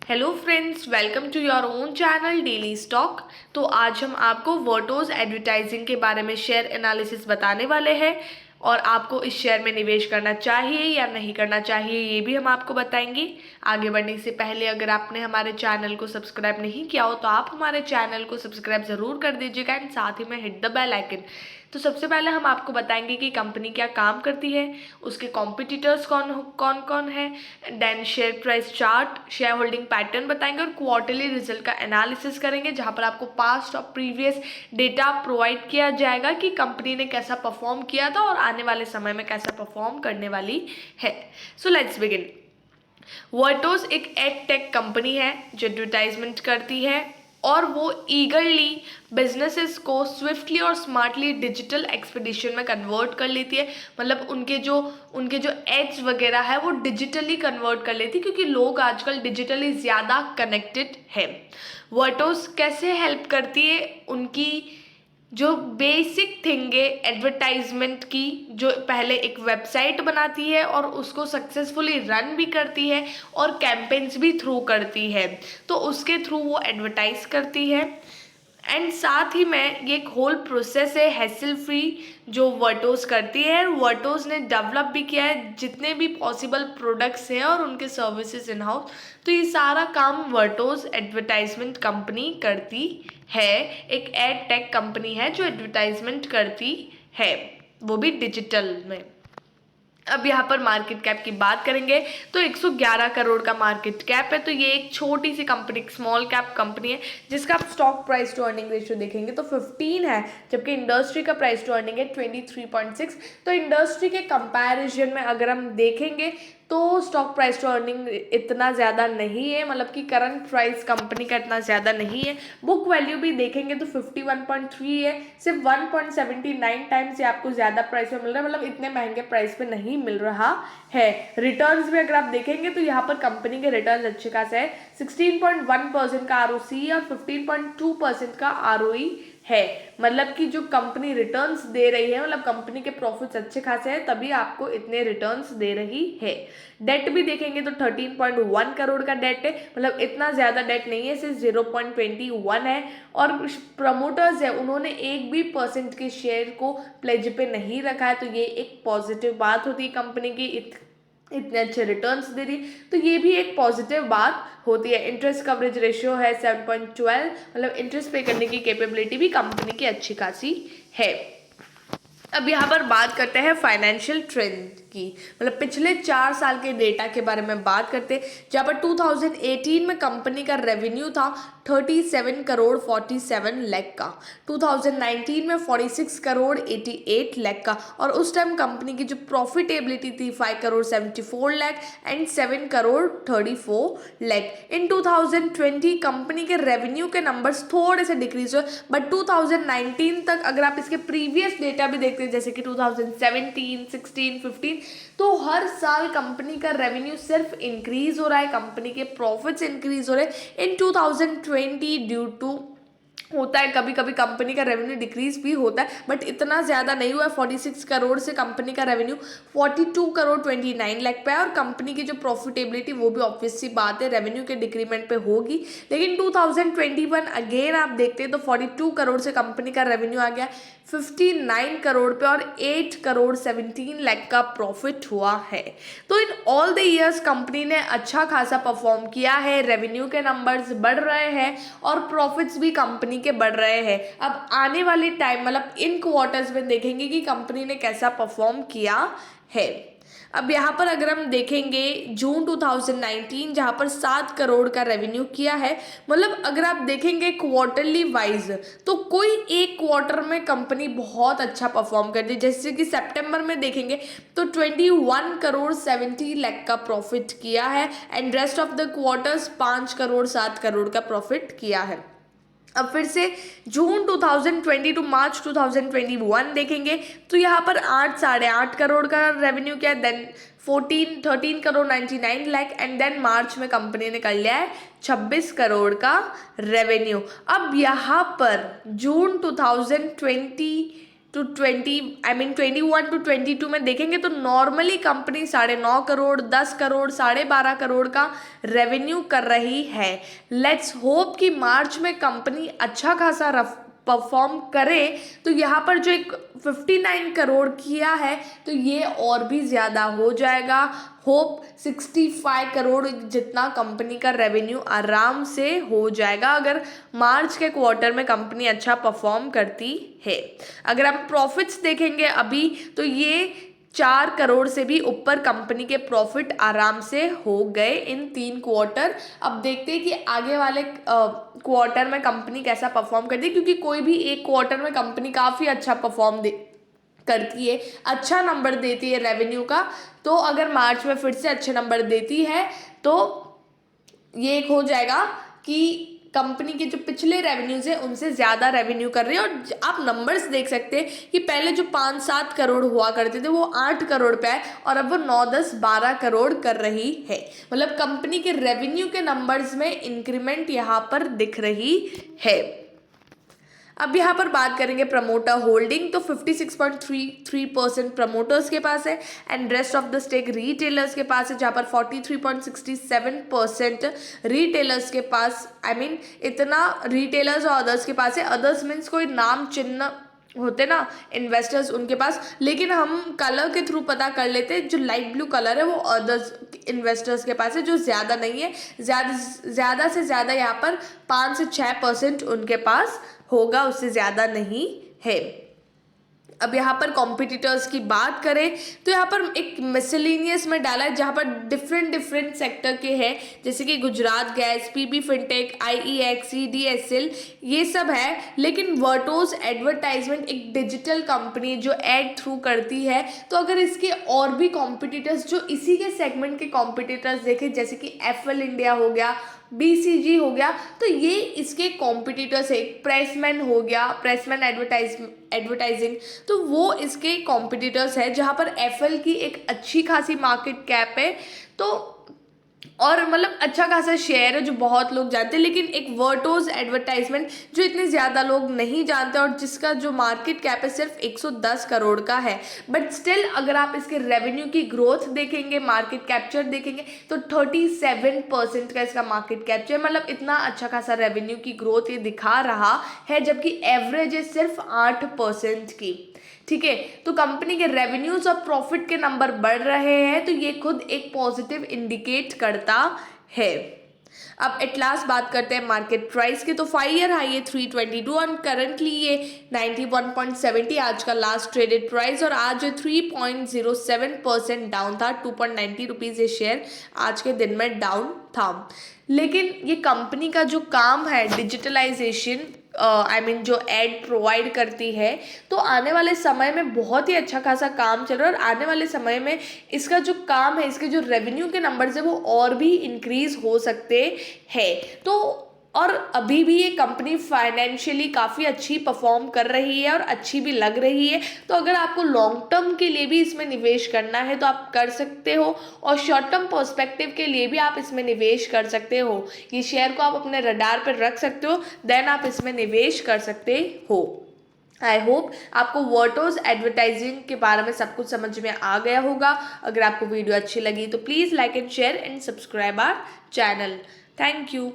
Hello friends, welcome to your own channel daily stock. तो आज हम आपको वर्टोज एडवर्टाइजिंग के बारे में शेयर एनालिसिस बताने वाले हैं और आपको इस शेयर में निवेश करना चाहिए या नहीं करना चाहिए ये भी हम आपको बताएंगे। आगे बढ़ने से पहले अगर आपने हमारे चैनल को सब्सक्राइब नहीं किया हो तो आप हमारे चैनल को सब्सक्राइब ज़रूर कर दीजिएगा एंड साथ ही में हिट द बेल आइकन। तो सबसे पहले हम आपको बताएंगे कि कंपनी क्या काम करती है, उसके कॉम्पिटिटर्स कौन कौन कौन है, then share price chart, share holding pattern बताएंगे और क्वार्टरली रिजल्ट का एनालिसिस करेंगे जहां पर आपको पास्ट और प्रीवियस डेटा प्रोवाइड किया जाएगा कि कंपनी ने कैसा परफॉर्म किया था और आने वाले समय में कैसा परफॉर्म करने वाली है। So let's begin. वर्टोस एक एड टेक कंपनी है जो एडवर्टाइजमेंट करती है और वो ईगरली बिजनेसेस को स्विफ्टली और स्मार्टली डिजिटल एक्सपीडिशन में कन्वर्ट कर लेती है। मतलब उनके जो एड्स वगैरह है वो डिजिटली कन्वर्ट कर लेती है क्योंकि लोग आजकल डिजिटली ज़्यादा कनेक्टेड है। वर्टोस कैसे हेल्प करती है, उनकी जो बेसिक थिंग है एडवर्टाइजमेंट की, जो पहले एक वेबसाइट बनाती है और उसको सक्सेसफुली रन भी करती है और कैंपेन्स भी थ्रू करती है, तो उसके थ्रू वो एडवर्टाइज करती है। एंड साथ ही में ये एक होल प्रोसेस है हैसल फ्री जो वर्टोस करती है। वर्टोस ने डेवलप भी किया है जितने भी पॉसिबल प्रोडक्ट्स हैं और उनके सर्विसेज इन हाउस, तो ये सारा काम वर्टोस एडवर्टाइजमेंट कंपनी करती है। एक एड टेक कंपनी है जो एडवर्टाइजमेंट करती है, वो भी डिजिटल में। अब यहाँ पर मार्केट कैप की बात करेंगे तो 111 करोड़ का मार्केट कैप है। तो ये एक छोटी सी कंपनी, स्मॉल कैप कंपनी है जिसका आप stock price to earning ratio देखेंगे तो 15 है, जबकि इंडस्ट्री का प्राइस टू अर्निंग है 23.6। तो इंडस्ट्री के कंपैरिजन में अगर हम देखेंगे तो स्टॉक प्राइस टू अर्निंग इतना ज़्यादा नहीं है, मतलब कि करंट प्राइस कंपनी का इतना ज़्यादा नहीं है। बुक वैल्यू भी देखेंगे तो 51.3 है, सिर्फ 1.79 टाइम्स ये आपको ज़्यादा प्राइस में मिल रहा है, मतलब इतने महंगे प्राइस पे नहीं मिल रहा है। रिटर्न्स भी अगर आप देखेंगे तो यहाँ पर कंपनी के रिटर्न्स अच्छे खासे है, 16.1% का ROCE और 15.2% का ROE है। मतलब कि जो कंपनी रिटर्न्स दे रही है, मतलब कंपनी के प्रॉफिट्स अच्छे खासे हैं तभी आपको इतने रिटर्न्स दे रही है। डेट भी देखेंगे तो 13.1 करोड़ का डेट है, मतलब इतना ज़्यादा डेट नहीं है, सिर्फ 0.21 है। और प्रमोटर्स है उन्होंने 1% के शेयर को प्लेज पे नहीं रखा है, तो ये एक पॉजिटिव बात होती है कंपनी की, इतने अच्छे रिटर्न्स दे रही, तो ये भी एक पॉजिटिव बात होती है। इंटरेस्ट कवरेज रेशियो है 7.12, मतलब इंटरेस्ट पे करने की कैपेबिलिटी भी कंपनी की अच्छी खासी है। अब यहाँ पर बात करते हैं फाइनेंशियल ट्रेंड की, मतलब पिछले 4 साल के डेटा के बारे में बात करते हैं, जहाँ पर 2018 में कंपनी का रेवेन्यू था 37 करोड़ 47 लाख का, 2019 में 46 करोड़ 88 लाख का, और उस टाइम कंपनी की जो प्रॉफिटेबिलिटी थी 5 crore 74 lakh and 7 crore 34 lakh. In 2020 company के रेवेन्यू के नंबर्स थोड़े से डिक्रीज हुए, बट 2019 तक अगर आप इसके प्रीवियस डेटा भी देखते हैं जैसे कि 2017, 16, 15, तो हर साल कंपनी का रेवेन्यू सिर्फ इंक्रीज हो रहा है, कंपनी के प्रॉफिट्स इंक्रीज हो रहे हैं। इन 2020 ड्यू टू होता है कभी कभी कंपनी का रेवेन्यू डिक्रीज भी होता है, बट इतना ज़्यादा नहीं हुआ है। 46 करोड़ से कंपनी का रेवेन्यू 42 करोड़ 29 लाख पे है, और कंपनी की जो प्रॉफिटेबिलिटी वो भी ऑब्वियस सी बात है रेवेन्यू के डिक्रीमेंट पे होगी। लेकिन 2021 अगेन आप देखते हैं तो 42 करोड़ से कंपनी का रेवेन्यू आ गया 59 करोड़ पे और 8 करोड़ 17 लाख का प्रॉफिट हुआ है। तो in all the years company ने अच्छा खासा परफॉर्म किया है, रेवेन्यू के नंबर्स बढ़ रहे हैं और प्रॉफिट्स भी कंपनी के बढ़ रहे हैं। अब आने वाली टाइम मतलब इन क्वार्टर्स में देखेंगे कि कंपनी ने कैसा परफॉर्म किया है। अब यहाँ पर अगर हम देखेंगे जून 2019 जहाँ पर 7 करोड़ का रेवेन्यू किया है, मतलब अगर आप देखेंगे क्वार्टरली वाइज तो कोई एक क्वार्टर में कंपनी बहुत अच्छा परफॉर्म करती है, जैसे कि सितंबर में देखेंगे तो 21 करोड़ 70 लाख का प्रॉफिट किया है and rest of the quarters 5 crore 7 crore का प्रॉफिट किया है। अब फिर से जून 2020 टू मार्च 2021 देखेंगे तो यहाँ पर 8.5 करोड़ का रेवेन्यू किया, then 13 crore 99 lakh and then March में कंपनी ने कर लिया है 26 करोड़ का रेवेन्यू। अब यहाँ पर जून 2020 टू 21 टू 22 में देखेंगे तो नॉर्मली कंपनी 9.5 करोड़, 10 करोड़, 12.5 करोड़ का रेवेन्यू कर रही है। लेट्स होप कि मार्च में कंपनी अच्छा खासा परफॉर्म करे, तो यहाँ पर जो एक 59 करोड़ किया है तो ये और भी ज़्यादा हो जाएगा। होप 65 करोड़ जितना कंपनी का रेवेन्यू आराम से हो जाएगा अगर मार्च के क्वार्टर में कंपनी अच्छा परफॉर्म करती है। अगर आप प्रॉफिट्स देखेंगे अभी तो ये 4 करोड़ से भी ऊपर कंपनी के प्रॉफिट आराम से हो गए इन 3 क्वार्टर। अब देखते हैं कि आगे वाले क्वार्टर में कंपनी कैसा परफॉर्म करती है, क्योंकि कोई भी एक क्वार्टर में कंपनी काफ़ी अच्छा परफॉर्म करती है, अच्छा नंबर देती है रेवेन्यू का। तो अगर मार्च में फिर से अच्छे नंबर देती है तो ये एक हो जाएगा कि कंपनी के जो पिछले रेवेन्यूज है उनसे ज़्यादा रेवेन्यू कर रही है। और आप नंबर्स देख सकते हैं कि पहले जो 5-7 करोड़ हुआ करते थे वो 8 करोड़ पे है और अब वो 9-10-12 करोड़ कर रही है। मतलब कंपनी के रेवेन्यू के नंबर्स में इंक्रीमेंट यहाँ पर दिख रही है। अब यहाँ पर बात करेंगे प्रमोटर होल्डिंग, तो 56.33% प्रमोटर्स के पास है and rest of the stake retailers के पास है, जहाँ पर 43.67% रीटेलर्स के पास, इतना रीटेलर्स और अदर्स के पास है। अदर्स मीन्स कोई नाम चिन्ह होते ना इन्वेस्टर्स उनके पास, लेकिन हम कलर के थ्रू पता कर लेते हैं। जो लाइट ब्लू कलर है वो अदर्स इन्वेस्टर्स के पास है, जो ज़्यादा नहीं है। ज़्यादा से ज़्यादा यहाँ पर 5 से 6% उनके पास होगा, उससे ज़्यादा नहीं है। अब यहाँ पर कॉम्पिटिटर्स की बात करें तो यहाँ पर एक मिसलेनियस में डाला है, जहाँ पर डिफरेंट सेक्टर के हैं, जैसे कि Gujarat gas, PB fintech, IEX, CDSL, ये सब है। लेकिन वर्टोज एडवर्टाइजमेंट एक डिजिटल कंपनी जो एड थ्रू करती है, तो अगर इसके और भी कॉम्पिटिटर्स जो इसी के सेगमेंट के कॉम्पिटिटर्स देखें, जैसे कि FL इंडिया हो गया, BCG हो गया, तो ये इसके कॉम्पिटिटर्स है। प्रेसमैन हो गया, प्रेसमैन एडवर्टाइजिंग, तो वो इसके कॉम्पिटिटर्स है, जहाँ पर FL की एक अच्छी खासी मार्केट कैप है, तो और मतलब अच्छा खासा शेयर है जो बहुत लोग जानते हैं। लेकिन एक वर्टोज एडवर्टाइजमेंट जो इतने ज़्यादा लोग नहीं जानते और जिसका जो मार्केट कैप है सिर्फ 110 करोड़ का है, बट स्टिल अगर आप इसके रेवेन्यू की ग्रोथ देखेंगे, मार्केट कैप्चर देखेंगे, तो 37% का इसका मार्केट कैप्चर, मतलब इतना अच्छा खासा रेवेन्यू की ग्रोथ ये दिखा रहा है, जबकि एवरेज है सिर्फ 8% की। ठीक है, तो कंपनी के रेवेन्यूज और प्रॉफिट के नंबर बढ़ रहे हैं, तो ये खुद एक पॉजिटिव इंडिकेट करता है। अब एट लास्ट बात करते हैं मार्केट प्राइस की, तो 5 ईयर हाई है 322 और करंटली ये 91.70 आज का लास्ट ट्रेडेड प्राइस, और आज 3.07% डाउन था। 2.90 रुपीज़ ये शेयर आज के दिन में डाउन था। लेकिन ये कंपनी का जो काम है डिजिटलाइजेशन, जो एड प्रोवाइड करती है, तो आने वाले समय में बहुत ही अच्छा खासा काम चल रहा है, और आने वाले समय में इसका जो काम है, इसके जो रेवेन्यू के नंबर्स है वो और भी इंक्रीज हो सकते हैं। तो और अभी भी ये कंपनी फाइनेंशियली काफ़ी अच्छी परफॉर्म कर रही है और अच्छी भी लग रही है। तो अगर आपको लॉन्ग टर्म के लिए भी इसमें निवेश करना है तो आप कर सकते हो, और शॉर्ट टर्म पर्सपेक्टिव के लिए भी आप इसमें निवेश कर सकते हो। ये शेयर को आप अपने रडार पर रख सकते हो, देन आप इसमें निवेश कर सकते हो। आई होप आपको वर्टोज एडवर्टाइजिंग के बारे में सब कुछ समझ में आ गया होगा। अगर आपको वीडियो अच्छी लगी तो please like and share and subscribe our channel. Thank you.